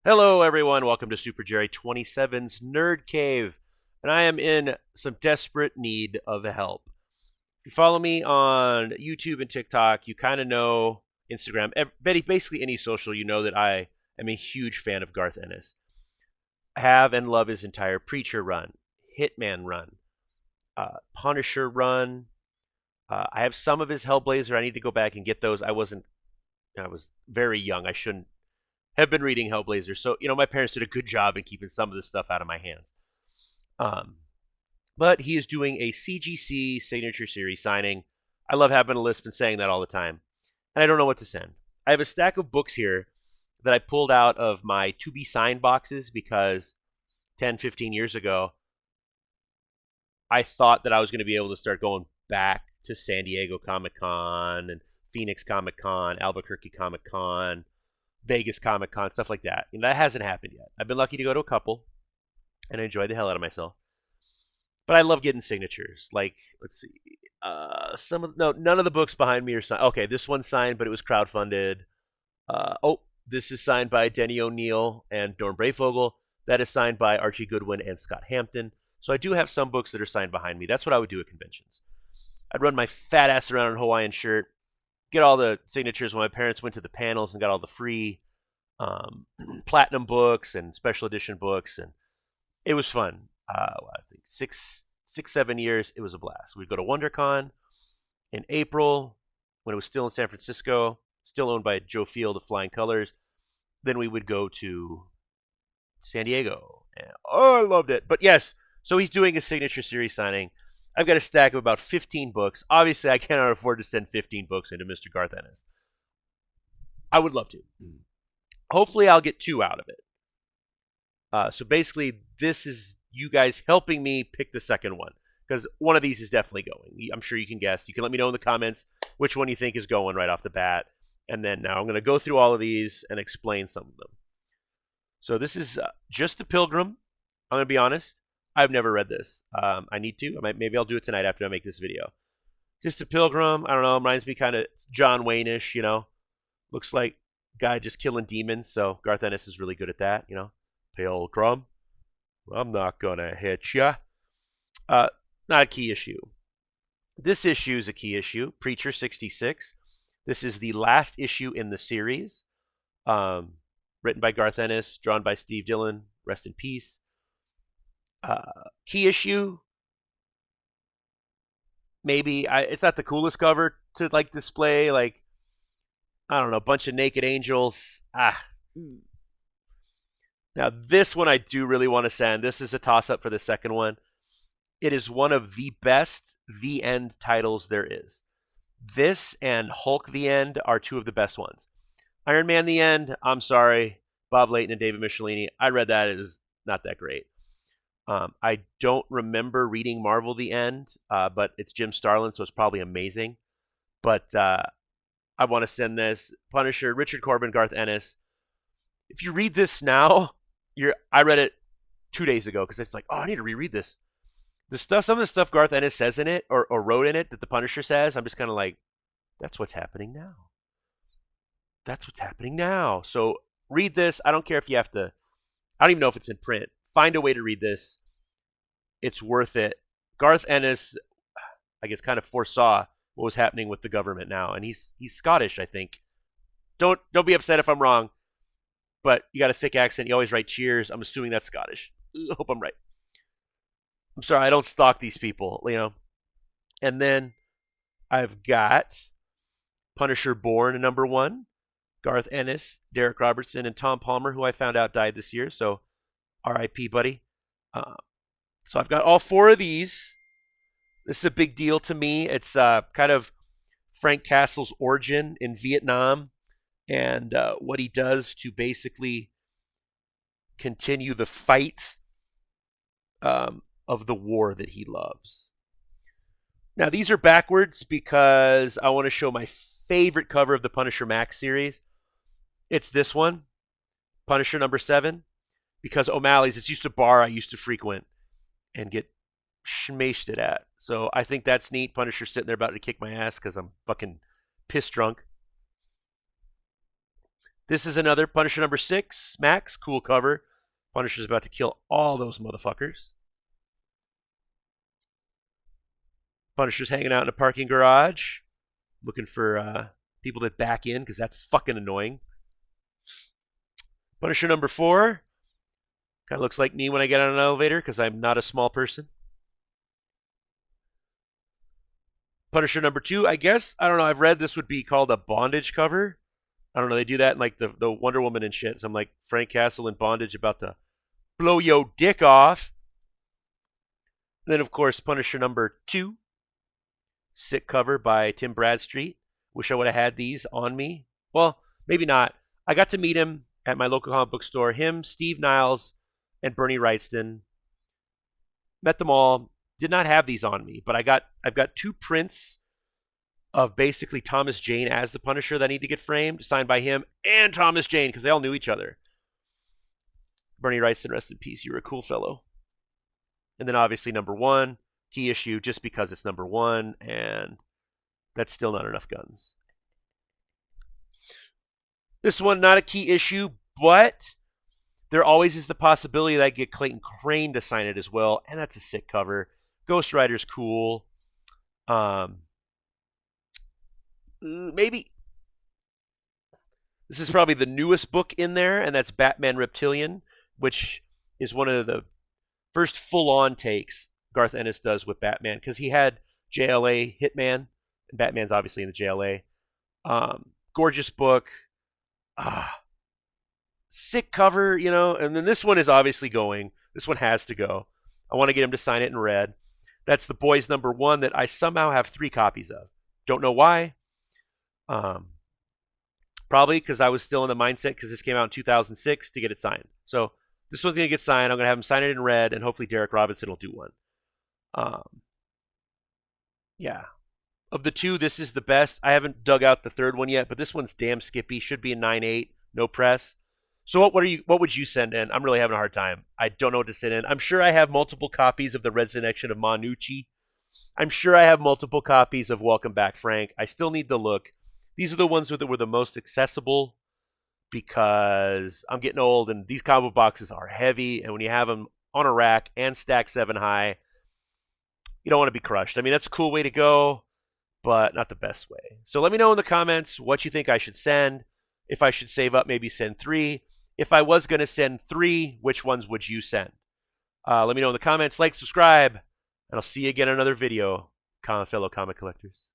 Hello, everyone. Welcome to Super Jerry 27's Nerd Cave, and I am in some desperate need of help. If you follow me on YouTube and TikTok, you kind of know Instagram, basically any social, you know that I am a huge fan of Garth Ennis. I have and love his entire Preacher run, Hitman run, Punisher run. I have some of his Hellblazer. I need to go back and get those. I was very young. I shouldn't have been reading Hellblazer. So, my parents did a good job in keeping some of this stuff out of my hands. Um, but he is doing a CGC signature series signing. I love having a list and saying that all the time. And I don't know what to send. I have a stack of books here that I pulled out of my to be signed boxes because 10, 15 years ago, I thought that I was going to be able to start going back to San Diego Comic Con and Phoenix Comic Con, Albuquerque Comic Con, Vegas Comic Con, stuff like that. And that hasn't happened yet. I've been lucky to go to a couple, and I enjoyed the hell out of myself. But I love getting signatures. Like, let's see, none of the books behind me are signed. Okay, this one's signed, but it was crowdfunded. This is signed by Denny O'Neil and Norm Brayfogle. That is signed by Archie Goodwin and Scott Hampton. So I do have some books that are signed behind me. That's what I would do at conventions. I'd run my fat ass around in a Hawaiian shirt, get all the signatures when my parents went to the panels and got all the free um, platinum books and special edition books, and it was fun. I think 7 years. It was a blast. We'd go to WonderCon in April when it was still in San Francisco, still owned by Joe Field of Flying Colors. Then we would go to San Diego. And, I loved it. But yes, so he's doing a signature series signing. I've got a stack of about 15 books. Obviously, I cannot afford to send 15 books into Mr. Garth Ennis. I would love to. Hopefully, I'll get two out of it. So basically, this is you guys helping me pick the second one because one of these is definitely going. I'm sure you can guess. You can let me know in the comments which one you think is going right off the bat. And then now I'm going to go through all of these and explain some of them. So this is Just a Pilgrim. I'm going to be honest. I've never read this. I need to. Maybe I'll do it tonight after I make this video. Just a Pilgrim. I don't know. Reminds me kind of John Wayne-ish, Looks like guy just killing demons. So Garth Ennis is really good at that. Pilgrim, I'm not going to hit ya. Not a key issue. This issue is a key issue. Preacher 66. This is the last issue in the series. Written by Garth Ennis, drawn by Steve Dillon. Rest in peace. Key issue. Maybe it's not the coolest cover to display I don't know, a bunch of naked angels. Now this one I do really want to send. This is a toss up for the second one. It is one of the best The End titles there is. This and Hulk The End are two of the best ones. Iron Man The End, I'm sorry, Bob Layton and David Michelini. I read that. It is not that great. I don't remember reading Marvel The End, but it's Jim Starlin, so it's probably amazing. But I want to send this. Punisher, Richard Corbin, Garth Ennis. If you read this now, I read it 2 days ago because it's like, I need to reread this. Some of the stuff Garth Ennis says in it or wrote in it that the Punisher says, I'm just kind of like, that's what's happening now. That's what's happening now. So read this. I don't care if you have to. I don't even know if it's in print. Find a way to read this. It's worth it. Garth Ennis, I guess, kind of foresaw what was happening with the government now, and he's Scottish, I think. Don't be upset if I'm wrong, but you got a thick accent. You always write cheers. I'm assuming that's Scottish. I hope I'm right. I'm sorry, I don't stalk these people, And then I've got Punisher Born #1, Garth Ennis, Derek Robertson, and Tom Palmer, who I found out died this year. So R.I.P. buddy. So I've got all four of these. This is a big deal to me. It's kind of Frank Castle's origin in Vietnam and what he does to basically continue the fight of the war that he loves. Now, these are backwards because I want to show my favorite cover of the Punisher Max series. It's this one, Punisher #7, because O'Malley's, it's used to bar I used to frequent and get schmaced it at. So I think that's neat. Punisher sitting there about to kick my ass because I'm fucking piss drunk. This is another Punisher number 6, Max. Cool cover. Punisher's about to kill all those motherfuckers. Punisher's hanging out in a parking garage, looking for people to back in because that's fucking annoying. Punisher number 4. Kind of looks like me when I get on an elevator because I'm not a small person. Punisher number 2, I guess. I don't know. I've read this would be called a bondage cover. I don't know. They do that in like the Wonder Woman and shit. So I'm like Frank Castle in bondage about to blow yo dick off. And then, of course, Punisher number 2. Sick cover by Tim Bradstreet. Wish I would have had these on me. Well, maybe not. I got to meet him at my local comic book store. Him, Steve Niles, and Bernie Wrightston. Met them all. Did not have these on me, but I've got 2 prints of basically Thomas Jane as the Punisher that need to get framed, signed by him and Thomas Jane, because they all knew each other. Bernie Wrightston, rest in peace. You were a cool fellow. And then obviously number 1, key issue, just because it's number 1, and that's still not enough guns. This one, not a key issue, but there always is the possibility that I get Clayton Crane to sign it as well, and that's a sick cover. Ghost Rider's cool. Maybe this is probably the newest book in there, and that's Batman Reptilian, which is one of the first full-on takes Garth Ennis does with Batman, because he had JLA Hitman, and Batman's obviously in the JLA. Gorgeous book. Sick cover, you know, and then this one is obviously going. This one has to go. I want to get him to sign it in red. That's The Boys number 1 that I somehow have 3 copies of. Don't know why. Probably because I was still in the mindset, because this came out in 2006, to get it signed. So this one's going to get signed. I'm going to have him sign it in red, and hopefully Derek Robinson will do one. Yeah. Of the 2, this is the best. I haven't dug out the 3rd one yet, but this one's damn skippy. Should be a 9.8, no press. So what would you send in? I'm really having a hard time. I don't know what to send in. I'm sure I have multiple copies of the Red Connection of Manucci. I'm sure I have multiple copies of Welcome Back, Frank. I still need to look. These are the ones that were the most accessible, because I'm getting old and these comic boxes are heavy, and when you have them on a rack and stacked 7 high, you don't want to be crushed. I mean, that's a cool way to go, but not the best way. So let me know in the comments what you think I should send. If I should save up, maybe send 3. If I was going to send 3, which ones would you send? Let me know in the comments. Like, subscribe, and I'll see you again in another video, fellow comic collectors.